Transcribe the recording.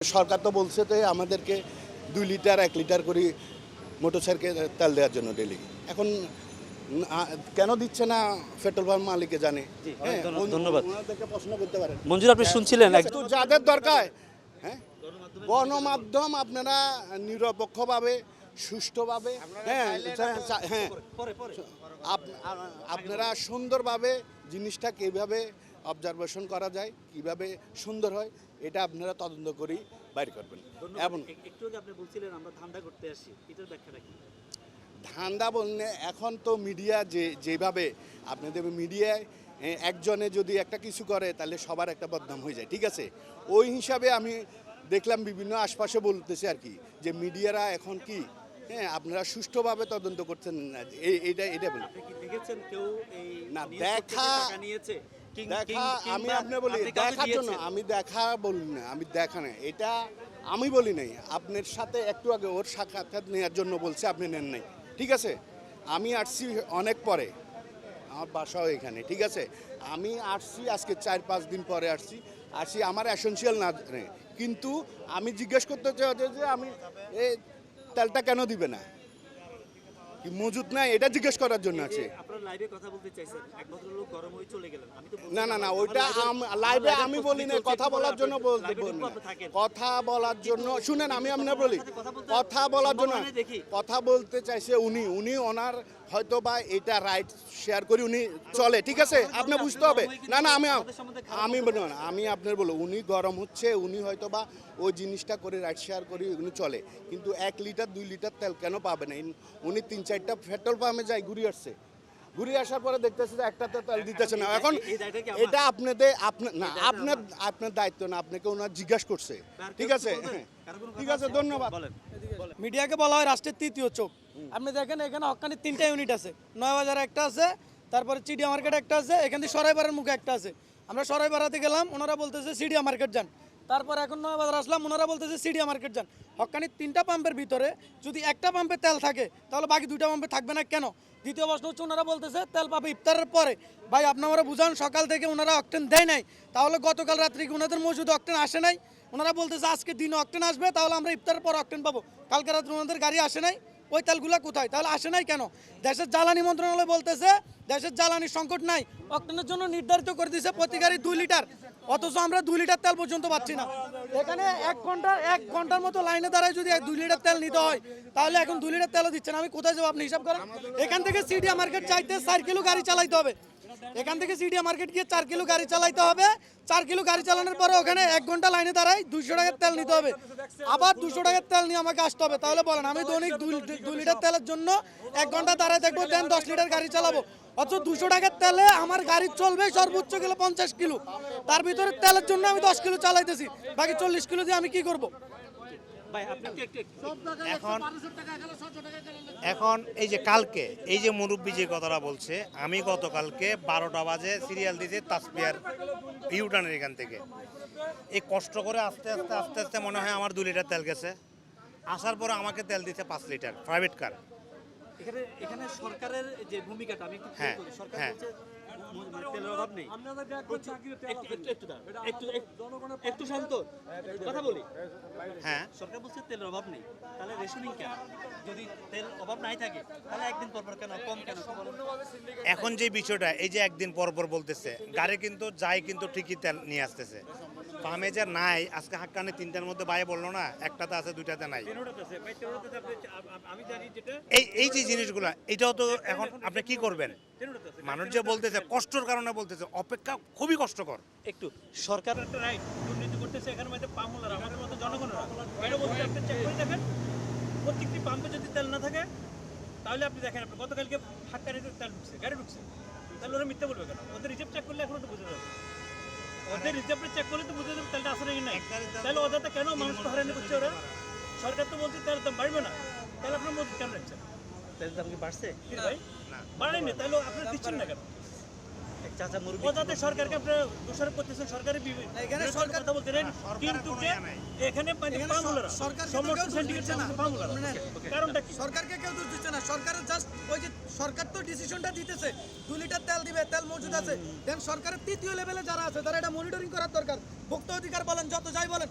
সরকার তো বলছে যে আমাদেরকে 2 লিটার 1 লিটার করে মোটরসাইকেল তেল দেওয়ার জন্য ডেলি। এখন কেন দিচ্ছে না পেট্রোল পাম্প মালিকে জানে। হ্যাঁ, ধন্যবাদ। ওনাদেরকে প্রশ্ন করতে পারেন। মঞ্জুর, আপনি শুনছিলেন কিন্তু যাদের দরকার, হ্যাঁ, গণমাধ্যম আপনারা নিরপেক্ষভাবে সুষ্ঠুভাবে, হ্যাঁ হ্যাঁ আপনারা সুন্দরভাবে জিনিসটা কীভাবে অবজারভেশন করা যায়, কিভাবে সুন্দর হয়, এটা আপনারা তদন্ত করেই বাইর করবেন। এবং একটু আগে আপনি বলছিলেন আমরা ধান্দা করতে আসি, এটার ব্যাখ্যাটা কি? ধান্দা বললে এখন তো মিডিয়া যেভাবে আপনাদের মিডিয়ায় একজনে যদি একটা কিছু করে তাহলে সবার একটা বদনাম হয়ে যায়, ঠিক আছে। ওই হিসাবে আমি দেখলাম বিভিন্ন আশপাশে বলতেছে আর কি, যে মিডিয়ারা এখন কি, হ্যাঁ, আপনারা সুষ্ঠুভাবে তদন্ত করছেন না, এটা বলি। আপনি কি দেখেছেন কেউ এই না টাকা নিয়েছে? দেখা আমি আপনার বলি দেখার জন্য, আমি দেখা বলি না, আমি দেখা না, এটা আমি বলি নাই। আপনার সাথে একটু আগে ওর সাক্ষাৎকার নেওয়ার জন্য বলছে, আপনি নেন নাই, ঠিক আছে। আমি আসছি অনেক পরে, আমার বাসাও এখানে, ঠিক আছে। আমি আসছি আজকে 4-5 দিন পরে আসছি আমার এসেনশিয়াল না, কিন্তু আমি জিজ্ঞেস করতে চাই যে আমি এই তেলটা কেন দিবে না, কি মজুদ নাই, এটা জিজ্ঞেস করার জন্য আছে। আপনারা লাইভে কথা বলতে চাইছেন, এক ভদ্রলোক গরম হয়ে চলে গেলেন। আমি তো না ওইটা লাইভে আমি বলি না, কথা বলার জন্য বলতে কথা বলার জন্য শুনেন, আমি আপনার বলি কথা বলার জন্য কথা বলতে চাইছে উনি ওনার হয়তো বা এটা রাইট শেয়ার করি উনি চলে, ঠিক আছে, আপনি বুঝতে হবে। না আমি আপনার বলো, উনি গরম হচ্ছে, উনি হয়তো বা ওই জিনিসটা করে রাইট শেয়ার করি উনি চলে, কিন্তু 1 লিটার 2 লিটার তেল কেন পাবে না? উনি 3-4টা পেট্রোল পাম্পে যায়, ঘুরে আসার পরে দেখতেছে যে একটা তেল দিতেছে না। এখন এটা আপনার দায়িত্ব না, আপনাকে ওনার জিজ্ঞাসা করছে, ঠিক আছে, ঠিক আছে, ধন্যবাদ। মিডিয়াকে বলা হয় রাষ্ট্রের তৃতীয় চোখ। আপনি দেখেন এখানে হক্কানি 3টা ইউনিট আছে, 9 বাজারে একটা আছে, তারপরে চিডিয়া মার্কেট একটা আছে, এখান থেকে সরাইপাড়ার মুখে একটা আছে। আমরা সরাইপাড়াতে গেলাম, ওনারা বলতেছে সিডিয়া মার্কেট যান। তারপর এখন 9 বাজার আসলাম, ওনারা বলতেছে সিডিয়া মার্কেট যান। হক্কানি 3টা পাম্পের ভিতরে যদি একটা পাম্পে তেল থাকে তাহলে বাকি 2টা পাম্পে থাকবে না কেন? দ্বিতীয় প্রশ্ন হচ্ছে, ওনারা বলতেছে তেল পাবে ইফতারের পরে। ভাই আপনারা বুঝান, সকাল থেকে ওনারা অকটেন দেয় নাই, তাহলে গতকাল রাত্রে কি ওনাদের মজুদ অকটেন আসে নাই? ওনারা বলতেছে আজকে দিনে অকটেন আসবে, তাহলে আমরা ইফতারের পর অকটেন পাবো। কালকে রাত্রে ওনাদের গাড়ি আসে নাই, ওই তেলগুলা কোথায়? তাহলে আসে নাই কেন? দেশের জ্বালানি মন্ত্রণালয় বলতেছে দেশের জ্বালানির সংকট নাই, অকটেনের জন্য নির্ধারিত করে দিয়েছে প্রতি গাড়ি 2 লিটার, অথচ আমরা 2 লিটার তেল পর্যন্ত পাচ্ছি না। এখানে 1 ঘন্টার মতো লাইনে দাঁড়ায় যদি 2 লিটার তেল নিতে হয়, তাহলে এখন 2 লিটার তেলও দিচ্ছে না। আমি কোথায় যাবো আপনি হিসাব করেন। এখান থেকে সিডিয়া মার্কেট চাইতে 4 কিলো গাড়ি চালাইতে হবে, এখান থেকে সিডিয়া মার্কেট গিয়ে 4 কিলো গাড়ি চালাইতে হবে। 4 কিলো গাড়ি চালানোর পরে ওখানে 1 ঘন্টা লাইনে দাঁড়ায় 200 টাকার তেল নিতে হবে, আবার 200 টাকার তেল নিয়ে আমাকে আসতে হবে। তাহলে বলেন, আমি দৈনিক 2 লিটার তেলের জন্য 1 ঘন্টা দাঁড়ায় থাকবো, দেন 10 লিটার গাড়ি চালাবো। অথচ 200 টাকার তেলে আমার গাড়ি চলবে সর্বোচ্চ গেলে 50 কিলো, তার ভিতরে তেলের জন্য আমি 10 কিলো চালাইতেছি, বাকি 40 কিলো দিয়ে আমি কি করব? এখন এই যে কালকে এই যে মুরব্বী যে কথাটা বলছে, আমি গতকালকে 12টা বাজে সিরিয়াল দিয়েছি তাসপিয়ার ইউটার্নের এখান থেকে। এই কষ্ট করে আস্তে আস্তে মনে হয় আমার 2 লিটার তেল গেছে। আসার পরে আমাকে তেল দিচ্ছে 5 লিটার প্রাইভেট কার। এখানে সরকারের যে ভূমিকাটা আমি একটু হ্যাঁ, করি। সরকার হ্যাঁ। বলছে তেলের অভাব নেই। একটু শান্ত কথা বলি। হ্যাঁ, সরকার বলছে তেলের অভাব নেই, তাহলে রেশনিং কেন? যদি তেল অভাব নাই থাকে তাহলে একদিন পর কেন, কম কেন? এখন যে বিষয়টা, এই যে একদিন পর বলতেছে, গাড়ি কিন্তু যায় কিন্তু ঠিকই তেল নিয়ে আসতেছে। পামে যে নাই, আজকে হাক্কানি 3টার মধ্যে ভাই বললো না, একটাতে আছে 2টাতে নাই। এই যে জিনিসগুলা, এটাও তো এখন আপনি কি করবেন? মানুষ যে বলতেছে কষ্টর কারণে বলতেছে, অপেক্ষা খুবই কষ্টকর। একটু সরকার একটা রাইট দুর্নীতি করতেছে, এখানে মধ্যে পামুলার আমাদের মতো জনগণরা এটা বলতে আপনি চেক করে দেখেন, প্রত্যেকটি পাম্পে যদি তেল না থাকে তাহলে আপনি দেখেন, আপনি গতকালকে হাক্কানিতে তেল ঢুকছে, গাড়ি ঢুকছে, তাহলে ওরা মিথ্যা বলবে কেন? ওদের রিজার্ভ চেক করলে এখনো তো বুঝে যাবে, ওদের রিজার্ভে চেক করলে তো বুঝে যাবে তেলটা আসে নাকি নাই। তাহলে ওদেরটা কেন মানুষ হয়রানি করছে ওরা? সরকার তো বলছে তেলের দাম বাড়বে না, তাহলে আপনার মধ্যে কেন রাখছেন? তেলের দাম কি বাড়ছে ভাই? বাড়েনি, তাহলে আপনারা দিচ্ছেন না কেন? যাতে সরকারকে আপনারা দোষারোপ করতেছেন, সরকারি এখানে সরকার কথা বলতে কিন্তু এখানে কারণটা কি? সরকারকে কেউ দোষ দিচ্ছে না, সরকারের জাস্ট ওই যে সরকার তো ডিসিশনটা দিতেছে 2 লিটার তেল দিবে, তেল মজুদ আছে, দেন সরকারের তৃতীয় লেভেলে যারা আছে তারা এটা মনিটরিং করার দরকার। ভোক্তা অধিকার বলেন, যত যাই বলেন,